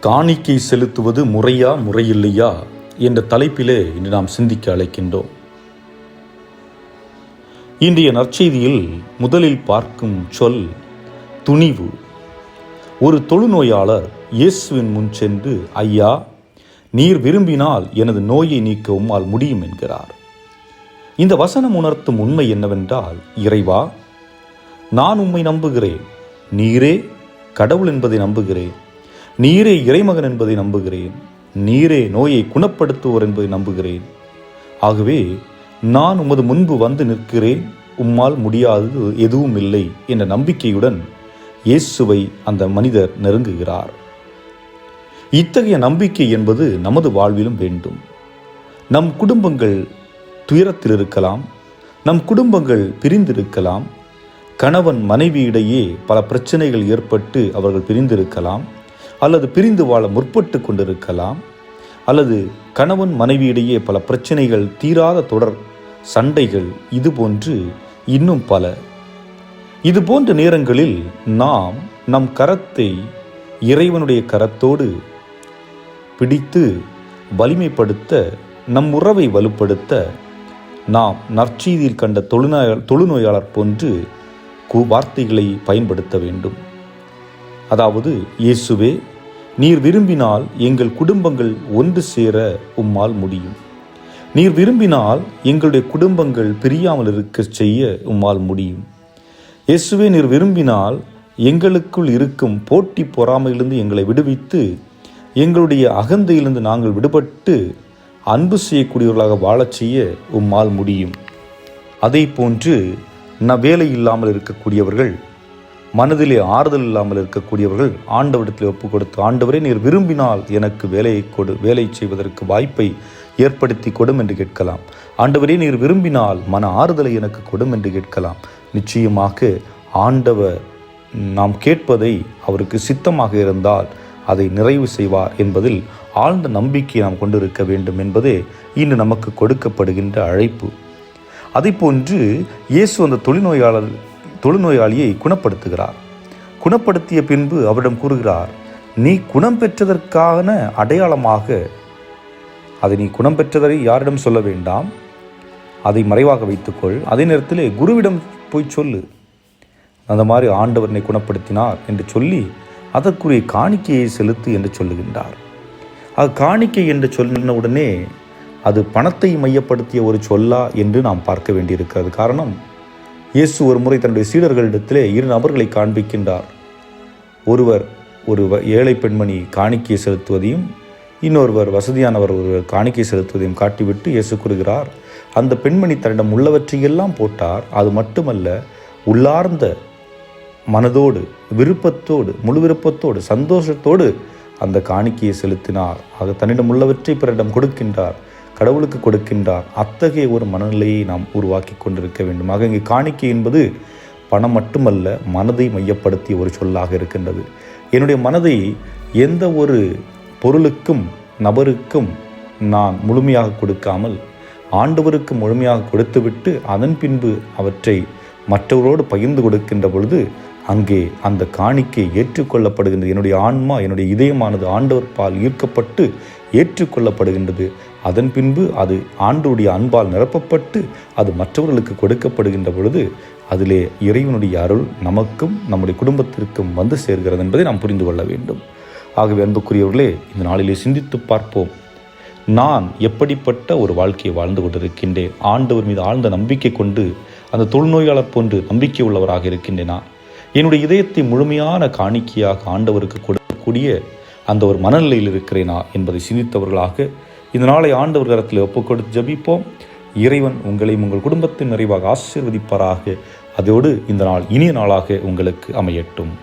காணிக்கை செலுத்துவது முறையா முறையில்லையா என்ற தலைப்பிலே இன்று நாம் சிந்திக்க அழைக்கின்றோம். இன்றைய நற்செய்தியில் முதலில் பார்க்கும் சொல் துணிவு. ஒரு தொழுநோயாளர் இயேசுவின் முன் சென்று, ஐயா, நீர் விரும்பினால் எனது நோயை நீக்க உம்மால் முடியும் என்கிறார். இந்த வசனம் உணர்த்தும் உண்மை என்னவென்றால், இறைவா, நான் உம்மை நம்புகிறேன், நீரே கடவுள் என்பதை நம்புகிறேன், நீரே இறைமகன் என்பதை நம்புகிறேன், நீரே நோயை குணப்படுத்துவோர் என்பதை நம்புகிறேன். ஆகவே நான் உமது முன்பு வந்து நிற்கிறேன், உம்மால் முடியாதது எதுவும் இல்லை என்ற நம்பிக்கையுடன் இயேசுவை அந்த மனிதர் நெருங்குகிறார். இத்தகைய நம்பிக்கை என்பது நமது வாழ்விலும் வேண்டும். நம் குடும்பங்கள் துயரத்தில் இருக்கலாம், நம் குடும்பங்கள் பிரிந்திருக்கலாம், கணவன் மனைவியிடையே பல பிரச்சனைகள் ஏற்பட்டு அவர்கள் பிரிந்திருக்கலாம், அல்லது பிரிந்து வாழ முற்பட்டு கொண்டிருக்கலாம், அல்லது கணவன் மனைவியிடையே பல பிரச்சனைகள், தீராத தொடர் சண்டைகள், இதுபோன்று இன்னும் பல. இதுபோன்ற நேரங்களில் நாம் நம் கரத்தை இறைவனுடைய கரத்தோடு பிடித்து வலிமைப்படுத்த, நம் உறவை வலுப்படுத்த நாம் நற்செய்தியில் கண்ட தொழுநோயாளர் போன்று வார்த்தைகளை பயன்படுத்த வேண்டும். அதாவது, இயேசுவே, நீர் விரும்பினால் எங்கள் குடும்பங்கள் ஒன்று சேர உம்மால் முடியும். நீர் விரும்பினால் எங்களுடைய குடும்பங்கள் பிரியாமல் இருக்க செய்ய உம்மால் முடியும். இயேசுவே, நீர் விரும்பினால் எங்களுக்குள் இருக்கும் போட்டி பொறாமையிலிருந்து எங்களை விடுவித்து, எங்களுடைய அகந்தையிலிருந்து நாங்கள் விடுபட்டு அன்பு செய்யக்கூடியவர்களாக வாழச் செய்ய உம்மால் முடியும். அதே போன்று வேலை இல்லாமல் இருக்கக்கூடியவர்கள், மனதிலே ஆறுதல் இல்லாமல் இருக்கக்கூடியவர்கள் ஆண்டவரிடத்தில் ஒப்புக் கொடுத்து, ஆண்டவரே, நீர் விரும்பினால் எனக்கு வேலையை கொடு, வேலை செய்வதற்கு வாய்ப்பை ஏற்படுத்தி கொடும் என்று கேட்கலாம். ஆண்டவரே, நீர் விரும்பினால் மன ஆறுதலை எனக்கு கொடும் என்று கேட்கலாம். நிச்சயமாக ஆண்டவர் நாம் கேட்பதை அவருக்கு சித்தமாக இருந்தால் அதை நிறைவு செய்வார் என்பதில் ஆழ்ந்த நம்பிக்கை நாம் கொண்டிருக்க வேண்டும் என்பதே இன்று நமக்கு கொடுக்கப்படுகின்ற அழைப்பு. அதை போன்று இயேசு அந்த தொழுநோயாளியை குணப்படுத்துகிறார். குணப்படுத்திய பின்பு அவரிடம் கூறுகிறார், நீ குணம் பெற்றதற்கான அடையாளமாக, அதை நீ குணம் பெற்றதை யாரிடம் சொல்ல வேண்டாம், அதை மறைவாக வைத்துக்கொள். அதே நேரத்தில் குருவிடம் போய் சொல்லு, அந்த மாதிரி ஆண்டவர் என்னை குணப்படுத்தினார் என்று சொல்லி அதற்குரிய காணிக்கையை செலுத்து என்று சொல்லுகின்றார். அது காணிக்கை என்று சொன்ன உடனே அது பணத்தை மையப்படுத்திய ஒரு சொல்லா என்று நாம் பார்க்க வேண்டியிருக்கிறது. காரணம், இயேசு ஒரு முறை தன்னுடைய சீடர்களிடத்திலே இரு நபர்களை காண்பிக்கின்றார். ஒருவர் ஒரு ஏழை பெண்மணி காணிக்கையை செலுத்துவதையும், இன்னொருவர் வசதியானவர் ஒருவர் காணிக்கை செலுத்துவதையும் காட்டிவிட்டு இயேசு கூறுகிறார், அந்த பெண்மணி தன்னிடம் உள்ளவற்றையெல்லாம் போட்டார். அது மட்டுமல்ல, உள்ளார்ந்த மனதோடு, விருப்பத்தோடு, முழு விருப்பத்தோடு, சந்தோஷத்தோடு அந்த காணிக்கையை செலுத்தினார். ஆக தன்னிடம் உள்ளவற்றை பிறரிடம் கொடுக்கின்றார், கடவுளுக்கு கொடுக்கின்றார். அத்தகைய ஒரு மனநிலையை நாம் உருவாக்கி கொண்டிருக்க வேண்டும். ஆக இங்கே காணிக்கை என்பது பணம் மட்டுமல்ல, மனதை மையப்படுத்திய ஒரு சொல்லாக இருக்கின்றது. என்னுடைய மனதை எந்த ஒரு பொருளுக்கும் நபருக்கும் நான் முழுமையாக கொடுக்காமல் ஆண்டவருக்கு முழுமையாக கொடுத்துவிட்டு அதன் பின்பு அவற்றை மற்றவரோடு பகிர்ந்து கொடுக்கின்ற பொழுது அங்கே அந்த காணிக்கை ஏற்றுக்கொள்ளப்படுகின்றது. என்னுடைய ஆன்மா, என்னுடைய இதயமானது ஆண்டவர் பால் ஈர்க்கப்பட்டு ஏற்றுக்கொள்ளப்படுகின்றது. அதன் பின்பு அது ஆண்டவருடைய அன்பால் நிரப்பப்பட்டு அது மற்றவர்களுக்கு கொடுக்கப்படுகின்ற பொழுது அதிலே இறைவனுடைய அருள் நமக்கும் நம்முடைய குடும்பத்திற்கும் வந்து சேர்கிறது என்பதை நாம் புரிந்து கொள்ள வேண்டும். ஆகவே அன்புக்குரியவர்களே, இந்த நாளிலே சிந்தித்து பார்ப்போம். நான் எப்படிப்பட்ட ஒரு வாழ்க்கையை வாழ்ந்து கொண்டிருக்கின்றேன்? ஆண்டவர் மீது ஆழ்ந்த நம்பிக்கை கொண்டு அந்த தொழுநோயாளர் போன்று நம்பிக்கை உள்ளவராக இருக்கின்றேனா? என்னுடைய இதயத்தை முழுமையான காணிக்கையாக ஆண்டவருக்கு கொடுக்கக்கூடிய அந்த ஒரு மனநிலையில் இருக்கிறேனா என்பதை சிந்தித்தவர்களாக இந்த நாளை ஆண்டவர் கரத்தில் ஒப்புக் கொடுத்து ஜபிப்போம். இறைவன் உங்களையும் உங்கள் குடும்பத்தின் நிறைவாக ஆசீர்வதிப்பாராக. அதோடு இந்த நாள் இனிய நாளாக உங்களுக்கு அமையட்டும்.